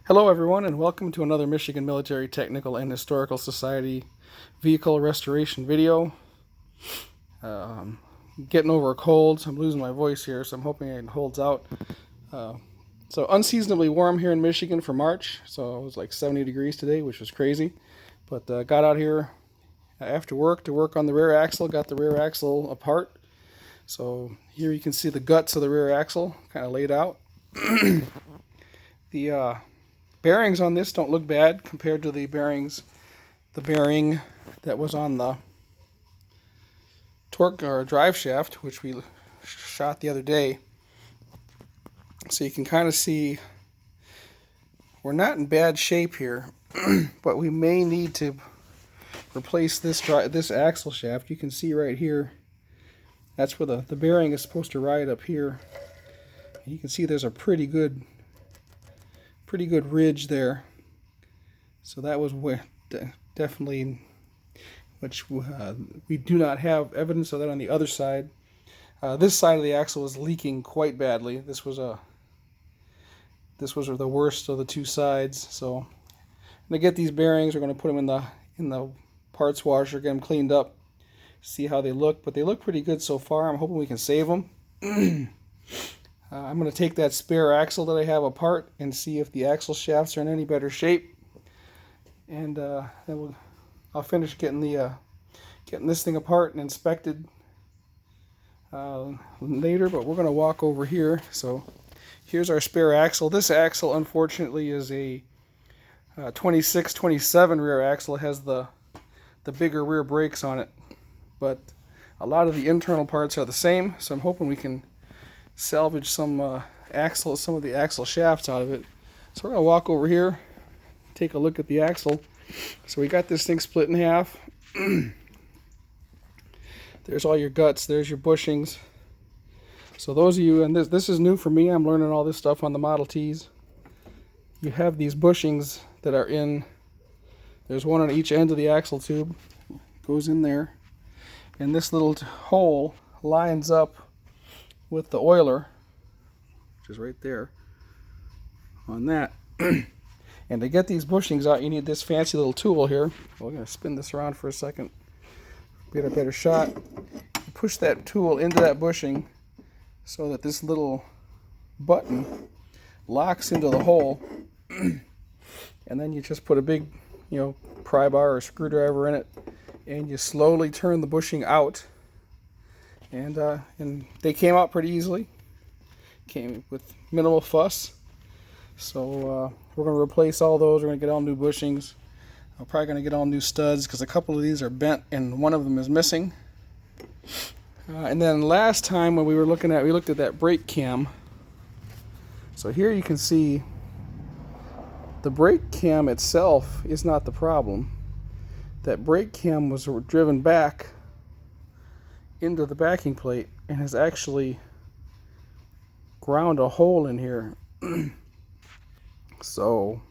Hello everyone and welcome to another Michigan Military Technical and Historical Society vehicle restoration video. Getting over a cold, so I'm losing my voice here, so I'm hoping it holds out. So unseasonably warm here in Michigan for March, so it was like 70 degrees today, which was crazy. But got out here after work to work on the rear axle, got the rear axle apart. So here you can see the guts of the rear axle kind of laid out. The bearings on this don't look bad compared to the bearing that was on the torque or drive shaft, which we shot the other day. So you can kind of see we're not in bad shape here, but we may need to replace this axle shaft. You can see right here, that's where the bearing is supposed to ride up here. And you can see there's a pretty good ridge there. So that was definitely, which we do not have evidence of that on the other side. This side of the axle was leaking quite badly. This was the worst of the two sides. So I'm gonna get these bearings. We're gonna put them in the parts washer, get them cleaned up, see how they look. But they look pretty good so far. I'm hoping we can save them. I'm going to take that spare axle that I have apart and see if the axle shafts are in any better shape. And then I'll finish getting this thing apart and inspected later. But we're going to walk over here. So here's our spare axle. This axle, unfortunately, is a 26-27 rear axle. It has the bigger rear brakes on it. But a lot of the internal parts are the same. So I'm hoping we can salvage some of the axle shafts out of it. So we're going to walk over here, take a look at the axle. So we got this thing split in half. There's all your guts, there's your bushings. So those of you, and this is new for me, I'm learning all this stuff on the Model Ts. You have these bushings that are there's one on each end of the axle tube, goes in there, and this little hole lines up with the oiler, which is right there on that. And to get these bushings out, you need this fancy little tool here. We're going to spin this around for a second, get a better shot. You push that tool into that bushing so that this little button locks into the hole, and then you just put a big, pry bar or screwdriver in it, and you slowly turn the bushing out. And they came out pretty easily, came with minimal fuss. So we're going to replace all those. We're going to get all new bushings. I'm probably going to get all new studs because a couple of these are bent and one of them is missing. And then last time when we looked at that brake cam. So here you can see the brake cam itself is not the problem. That brake cam was driven back into the backing plate and has actually ground a hole in here. So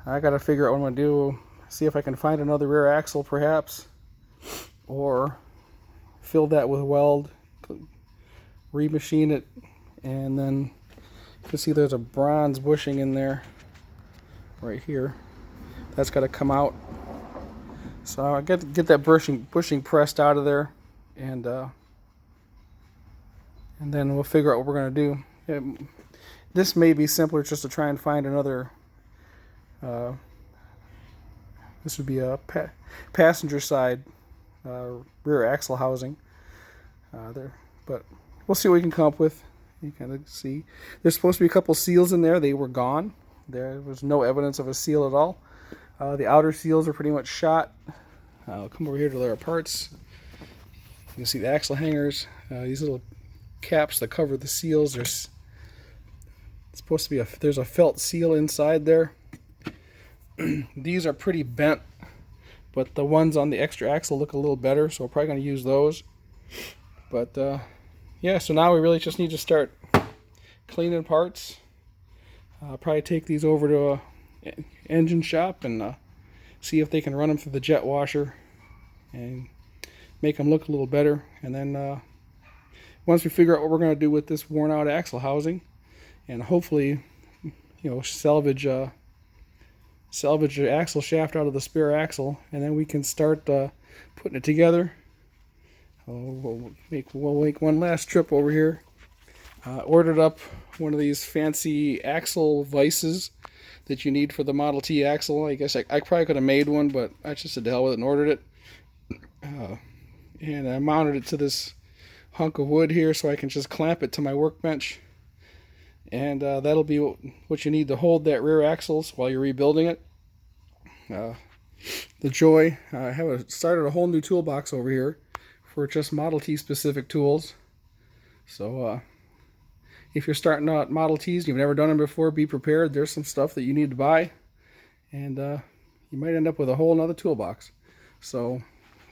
I gotta figure out what I'm gonna do, see if I can find another rear axle perhaps, or fill that with weld, remachine it, and then you can see there's a bronze bushing in there right here. That's got to come out. So I get that bushing pressed out of there. And then we'll figure out what we're going to do. This may be simpler just to try and find another. This would be a passenger side rear axle housing there, but we'll see what we can come up with. You kind of see there's supposed to be a couple seals in there. They were gone. There was no evidence of a seal at all. The outer seals are pretty much shot. I'll come over here to their parts. You can see the axle hangers, these little caps that cover the seals. There's supposed to be there's a felt seal inside there. These are pretty bent, but the ones on the extra axle look a little better, so we're probably going to use those. But yeah, so now we really just need to start cleaning parts. Probably take these over to a engine shop and see if they can run them through the jet washer and make them look a little better. And then once we figure out what we're going to do with this worn out axle housing, and hopefully salvage the axle shaft out of the spare axle, and then we can start putting it together. We'll make one last trip over here. Ordered up one of these fancy axle vices that you need for the Model T axle. I guess I probably could have made one, but I just said to hell with it and ordered it. And I mounted it to this hunk of wood here so I can just clamp it to my workbench. And that'll be what you need to hold that rear axles while you're rebuilding it. The joy, I have started a whole new toolbox over here for just Model T specific tools. So if you're starting out Model Ts, you've never done them before, be prepared. There's some stuff that you need to buy, and you might end up with a whole nother toolbox. So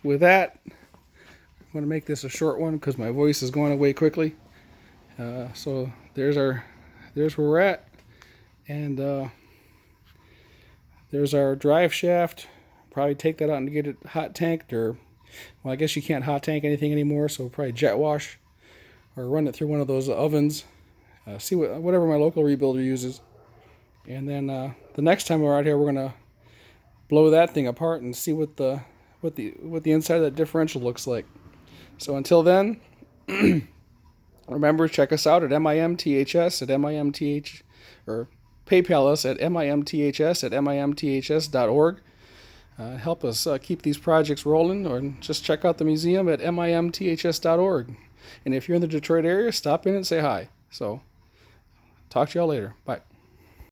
with that, I'm going to make this a short one because my voice is going away quickly. So there's where we're at, and there's our drive shaft. Probably take that out and get it hot tanked, or well, I guess you can't hot tank anything anymore, so probably jet wash or run it through one of those ovens. See whatever my local rebuilder uses, and then the next time we're out here, we're gonna blow that thing apart and see what the inside of that differential looks like. So until then, remember, check us out at MIMTHS at MIMTH, or PayPal us at MIMTHS at MIMTHS.org. Help us keep these projects rolling, or just check out the museum at MIMTHS.org. And if you're in the Detroit area, stop in and say hi. So, talk to y'all later. Bye.